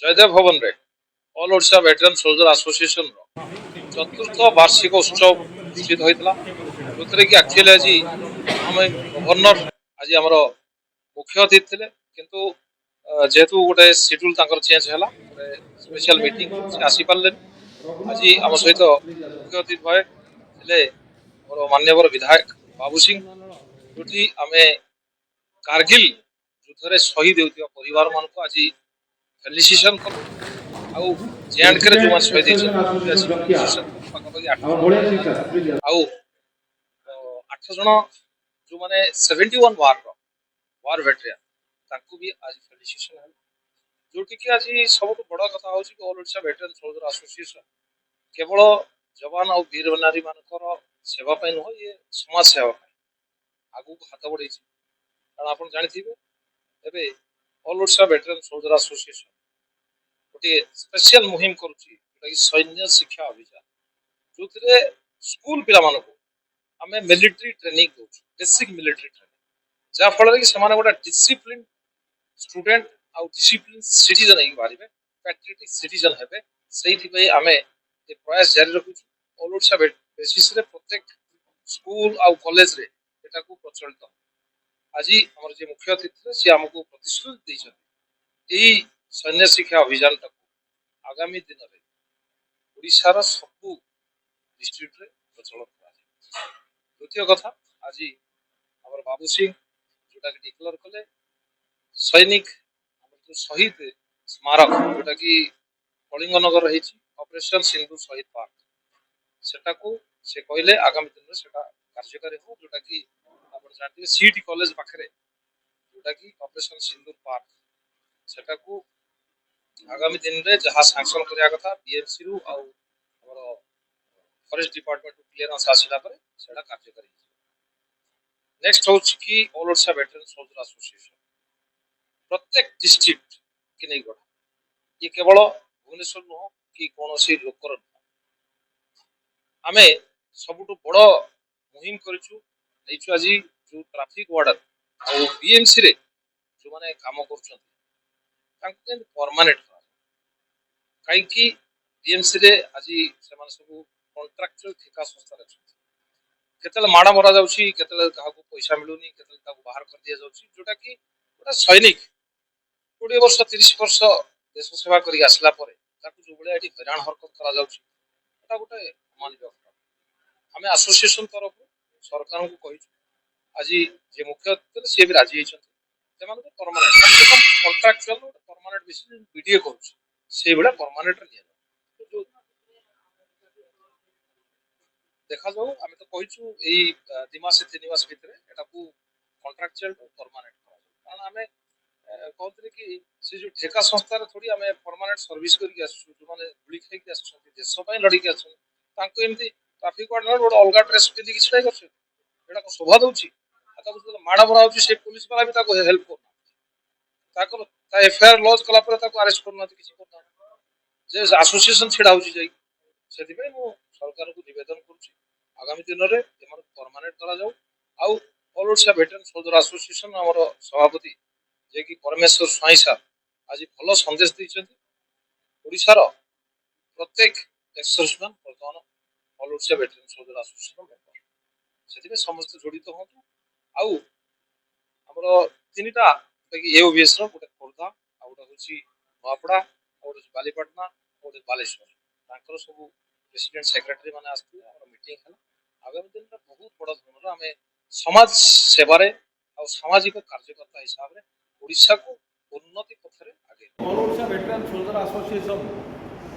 जयदेव भवन रे all Odisha veteran soldier association चतुर्थ वार्षिक उत्सव अनुष्ठित होता जो कि एक्चुअली आज आम गवर्नर आज आम मुख्य अतिथि थे किंतु जेहेतु गोटे शेड्यूल चेंज है गोटे स्पेशल मीटिंग से आसी पारे आज आम सहित मुख्य अतिथि भाई थे मोर मान्यवर विधायक बाबू सिंह जो आम कारगिल युद्ध शहीद होता परिवार मान आज फेलिसिएशन कलु आउ जेएंड के जो शहीद पाखापाखि 8 जन जो मैंने 71 वार वेटरियन भी आज फेलिसिएशन है जोटि कि आज सब बड़ कथा हूँ कि all Odisha veteran soldier association केवल जवान और वीर नारी मानकर सेवा नुह ये समाज सेवा आगू हाथ बढ़े कारण आप जानते all Odisha veteran soldier association गोटे स्पेशल मुहिम करुच्ची सैन्य शिक्षा अभियान जो स्कूल पिला आम मिलिट्री ट्रेनिंग दौ बेसिक मिलिट्री ट्रेनिंग जहाँफल कि गोटे डिसिप्लिन स्टूडेंट आउ डिसिप्लिन सिटीजन हो बाहर पैट्रियोटिक सिटीजन हेबे से आम ये प्रयास जारी रखुँ ऑल ओडिशा बेसिस प्रत्येक स्कूल आउ कॉलेज रे एटा को प्रचलित आज आम जो मुख्य अतिथि सी आमको प्रतिश्रुति देते सैन्य शिक्षा अभियान आगामी दिन में ओडिशार सबू डिस्ट्रिक्ट रे प्रचलन करा द्वितीय कथा आज आम बाबू सिंह जोटा डिक्लेयर कले सैनिक जो शहीद स्मारक जोटा कि कलिंगनगर ऑपरेशन सिंधु शहीद पार्क सेटा को से कहले आगामी दिन में सेटा कार्यकारी हो जोटा कि आप जानते सीटी कॉलेज पाखे जोटा कि ऑपरेशन सिंधु पार्क सेटा को आगामी दिन में जहाँ सांक्शन करिया कथा बीएमसी रु आउ हमर फॉरेस्ट डिपार्टमेंट क्लियरेंस आसिला परे सेटा कार्यकारी नेक्स्ट हो कि all Odisha veteran soldier association प्रत्येक डिस्ट्रिक्ट कि नहीं गठन ये केवल भुवनेश्वर नुह कि कौन सी लोकर नुह आमे सबुठ बड़ मुहिम करूँ आज जो ट्रैफिक वार्डन और बीएमसी रे जो माने काम कर परमानेंट कहीं बीएमसी रे आज से सब कॉन्ट्रैक्चुअल ठेका संस्था केतले माड़ मरा जाउछि केतले काहाकू पैसा मिलुनी केतले ताकू बाहर कर दिया जाउछि जोटा कि गोटे सैनिक 20 वर्ष 30 वर्ष देश सेवा करी आसला परे ताकू जो बळे एठी हैरान हरकत करा जाउछि एटा गोटे अमानवीय आमे एसोसिएशन तरफ सरकार को कहिछु आज जे मुख्य से भी राजी होइछन सेमान को परमानेंट कम से कम कॉन्ट्रैक्चुअल परमानेंट बेसिस वीडियो करूछि से बळे परमानेंट निया जो देखा जाऊ आम तो कहीचु यही 2 मास 3 मास भितर एटा को कॉन्ट्रैक्चुअल परमानेंट कारण आम कहते कि से जो ठेका संस्था थोड़ी आम परमानेंट सर्विस करके आसु जो माने गुली खाई आस देश लड़की आसमती ट्राफिक वार्डन गोटे अलग ड्रेस पिंधि छड़ा कर शोभा दूसरी माड़ मरा से पुलिस वाला भी हेल्प करना एफआईआर लॉन्च कला अरेस्ट करना किसी एसोसिएशन छिड़ा हो सरकार को निवेदन करुच्ची आगामी दिन में परमानेंट करा जाऊ आउ all Odisha veteran soldier association आमर सभापति जे कि परमेश्वर स्वाई सार आज भल संदेश देइछथि ओडिशार प्रत्येक एक्सर्समैन बर्तमान all Odisha veteran soldier association member से समस्त जड़ित हूँ आउ आमर तीनटा एओबीएस गोटे खोर्धा आ गोटे हूँ नूआपड़ा गोटे बालीपाटना गोटे बालेश्वर सब प्रेसिडेंट सेक्रेटरी माने आसते मीटिंग है आगामी दिन में बहुत बड़ धरण आम समाज सेवारे और सामाजिक कार्यकर्ता हिसाब से ओडिशा को उन्नति पथ में आगे all Odisha veteran soldier association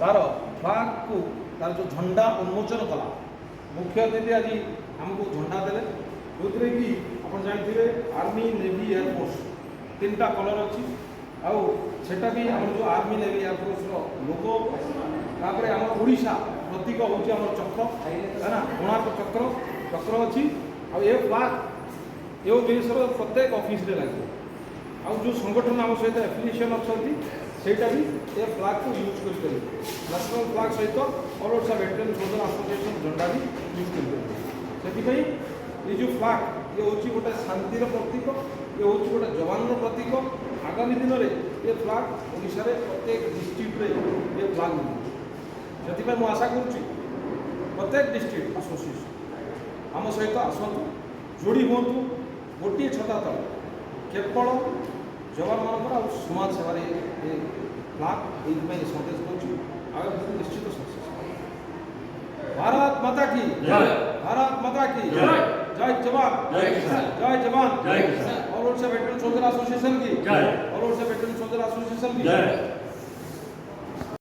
तार फ्लाग को तार जो झंडा उन्मोचन कला मुख्य अतिथि आज आमको झंडा देले जो कि आप जानते आर्मी नेवी एयरफोर्स 3टा कलर अच्छी आउटा भी आम जो आर्मी नेवी एयरफोर्स लोगो तापर आम ओडिशा प्रतीक हूँ आम चक्र है ना कोणार्क चक्र चक्र अच्छी आ फ्लाग ये देशर प्रत्येक ऑफिस रे लगे आउ जो संगठन आम सहित एफिलिएशन अच्छा सेटा भी ये फ्लाग को यूज कर नेशनल फ्लाग सहित all Odisha veteran soldier association झंडा भी यूज कर ये जो फ्लाग ये हूँ गोटे शांतिर प्रतीक ये हूँ गोटे जवान प्रतीक आगामी दिन में ये फ्लाग ओडिशा रे प्रत्येक डिस्ट्रिक्ट ଭାଗ ନେବେ ସେଥିପାଇଁ ମୁଁ ଆଶା କରୁଛି ପ୍ରତ୍ୟେକ ଡିଷ୍ଟ୍ରିକ୍ଟ ଆସୋସିଏସନ୍ ଆମ ସହିତ ଆସନ୍ତୁ, ଯୋଡ଼ି ହୁଅନ୍ତୁ, ଗୋଟିଏ ଛତା ତଳେ କେବଳ ଯବାନମାନଙ୍କର ଆଉ ସମାଜ ସେବାରେ ଏ ବ୍ଲକ୍ ଏଇଥିପାଇଁ ସନ୍ଦେଶ କରୁଛି ଆଗାମୀ ଦିନ ନିଶ୍ଚିତ ସକ୍ସେସ୍। भारत माता की जय। भारत माता की जय। जय जवान जय किसान। जय जवान जय किसान। All Odisha veteran soldier association की जय। All Odisha veteran soldier association की जय।